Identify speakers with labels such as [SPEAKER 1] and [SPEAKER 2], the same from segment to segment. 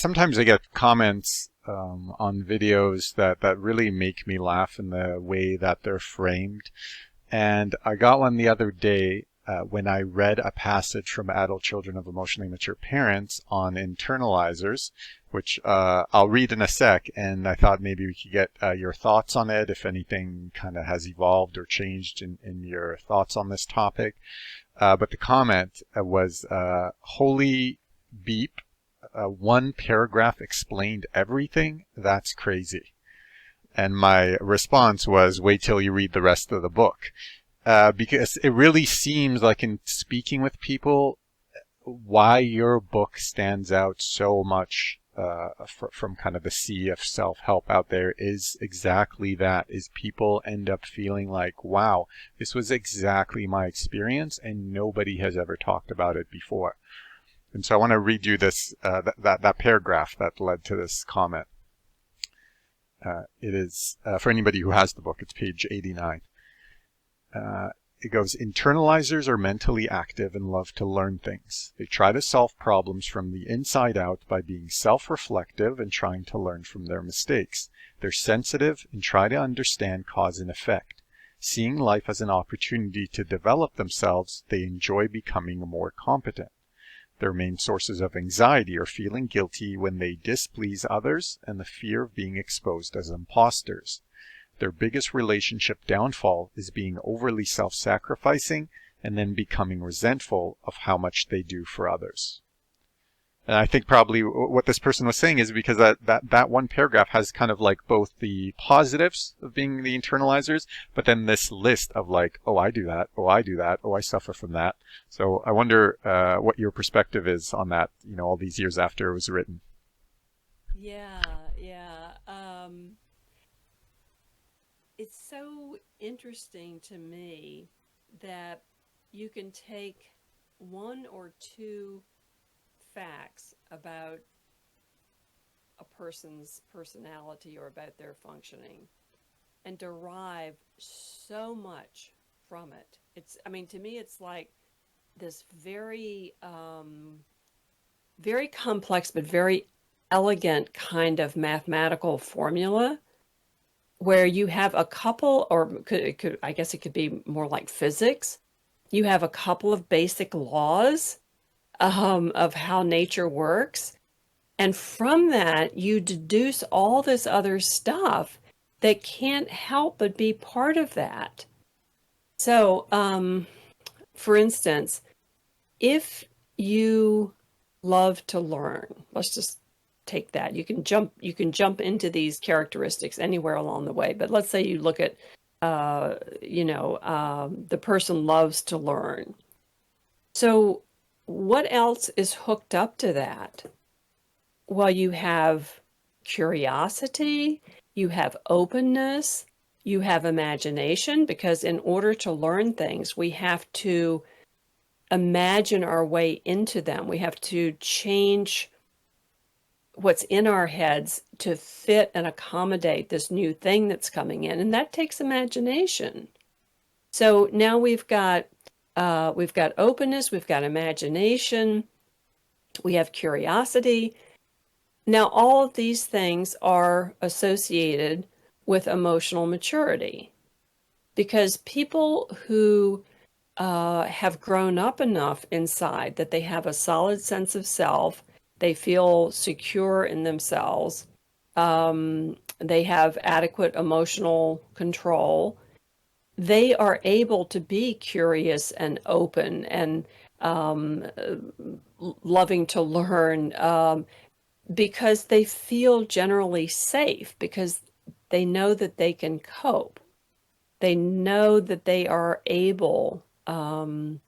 [SPEAKER 1] sometimes I get comments on videos that really make me laugh in the way that they're framed. And I got one the other day when I read a passage from Adult Children of Emotionally Mature Parents on internalizers, which I'll read in a sec. And I thought maybe we could get your thoughts on it, if anything kind of has evolved or changed in your thoughts on this topic. But the comment was, holy beep, one paragraph explained everything? That's crazy. And my response was, wait till you read the rest of the book. Because it really seems like, in speaking with people, why your book stands out so much from kind of the sea of self-help out there is exactly that, is people end up feeling like, wow, this was exactly my experience and nobody has ever talked about it before. And so I want to read you this, that paragraph that led to this comment. It is, for anybody who has the book, it's page 89. It goes, internalizers are mentally active and love to learn things. They try to solve problems from the inside out by being self-reflective and trying to learn from their mistakes. They're sensitive and try to understand cause and effect. Seeing life as an opportunity to develop themselves, they enjoy becoming more competent. Their main sources of anxiety are feeling guilty when they displease others and the fear of being exposed as imposters. Their biggest relationship downfall is being overly self-sacrificing and then becoming resentful of how much they do for others. And I think probably what this person was saying is because that one paragraph has kind of like both the positives of being the internalizers, but then this list of like, oh, I do that, oh, I do that, oh, I suffer from that. So I wonder what your perspective is on that, all these years after it was written.
[SPEAKER 2] Yeah, yeah. It's so interesting to me that you can take one or two facts about a person's personality or about their functioning and derive so much from it. I mean, to me, it's like this very complex but very elegant kind of mathematical formula where you have a couple, or I guess it could be more like physics. You have a couple of basic laws of how nature works. And from that, you deduce all this other stuff that can't help but be part of that. So, for instance, if you love to learn, let's just take that. You can jump into these characteristics anywhere along the way. But let's say you look at, the person loves to learn. So, what else is hooked up to that? Well, you have curiosity, you have openness, you have imagination, because in order to learn things, we have to imagine our way into them. We have to change what's in our heads to fit and accommodate this new thing that's coming in, and that takes imagination. So now we've got openness, we've got imagination, we have curiosity. Now, all of these things are associated with emotional maturity because people who have grown up enough inside that they have a solid sense of self, they feel secure in themselves, they have adequate emotional control, they are able to be curious and open and um, loving to learn, because they feel generally safe, because they know that they can cope. They know that they are able to,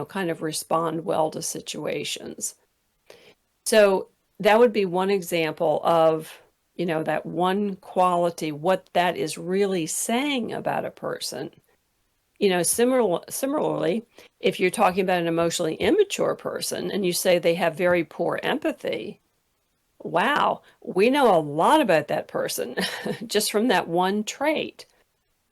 [SPEAKER 2] kind of respond well to situations. So that would be one example of, that one quality, what that is really saying about a person. Similarly, if you're talking about an emotionally immature person and you say they have very poor empathy, wow, we know a lot about that person just from that one trait.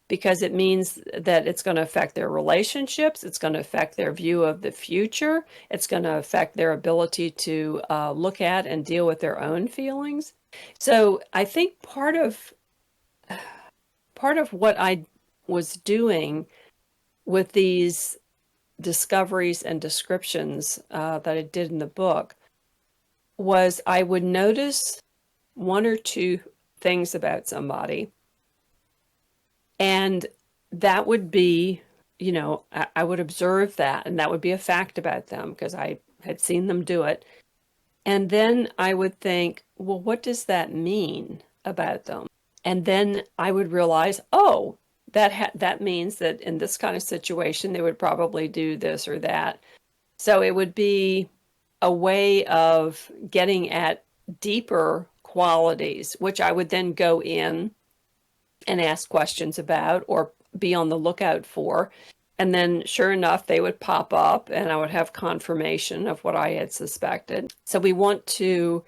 [SPEAKER 2] because it means that it's going to affect their relationships. It's going to affect their view of the future. It's going to affect their ability to look at and deal with their own feelings. So I think part of what I was doing with these discoveries and descriptions that I did in the book was I would notice one or two things about somebody, and that would be, I would observe that, and that would be a fact about them because I had seen them do it. And then I would think, well, what does that mean about them? And then I would realize, oh, that means that in this kind of situation, they would probably do this or that. So it would be a way of getting at deeper qualities, which I would then go in and ask questions about or be on the lookout for. And then, sure enough, they would pop up and I would have confirmation of what I had suspected. So we want to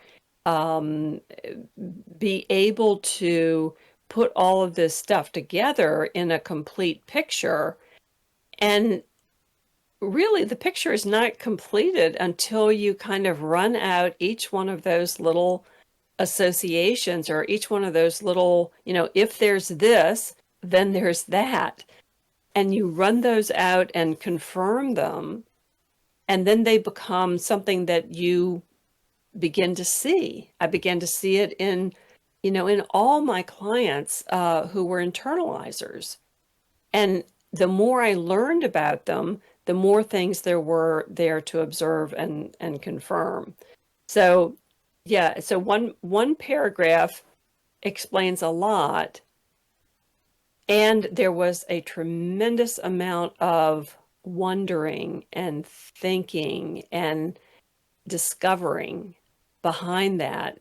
[SPEAKER 2] be able to put all of this stuff together in a complete picture. And really, the picture is not completed until you kind of run out each one of those little associations or each one of those little, if there's this, then there's that. And you run those out and confirm them. And then they become something that you begin to see. I began to see it in all my clients who were internalizers. And the more I learned about them, the more things there were there to observe and confirm. So yeah, so one paragraph explains a lot, and there was a tremendous amount of wondering and thinking and discovering behind that,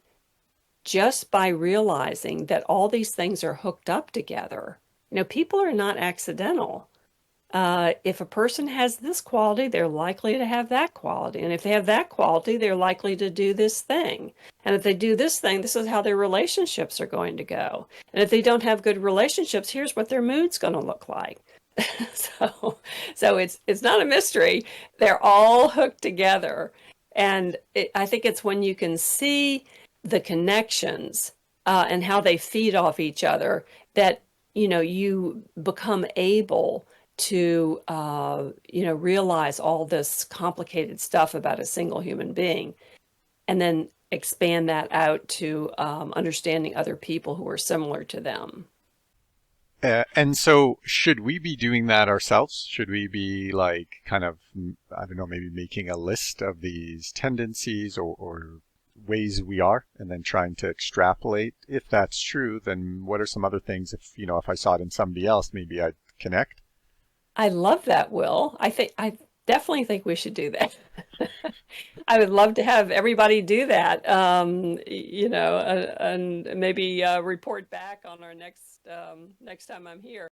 [SPEAKER 2] just by realizing that all these things are hooked up together. People are not accidental. If a person has this quality, they're likely to have that quality. And if they have that quality, they're likely to do this thing. And if they do this thing, this is how their relationships are going to go. And if they don't have good relationships, here's what their mood's going to look like. So it's not a mystery. They're all hooked together. And I think it's when you can see the connections and how they feed off each other that, you become able to, realize all this complicated stuff about a single human being, and then expand that out to understanding other people who are similar to them.
[SPEAKER 1] And so should we be doing that ourselves? Should we be like kind of, I don't know, maybe making a list of these tendencies or ways we are and then trying to extrapolate? If that's true, then what are some other things if I saw it in somebody else, maybe I'd connect?
[SPEAKER 2] I love that, Will. I definitely think we should do that. I would love to have everybody do that, and maybe report back on our next time I'm here.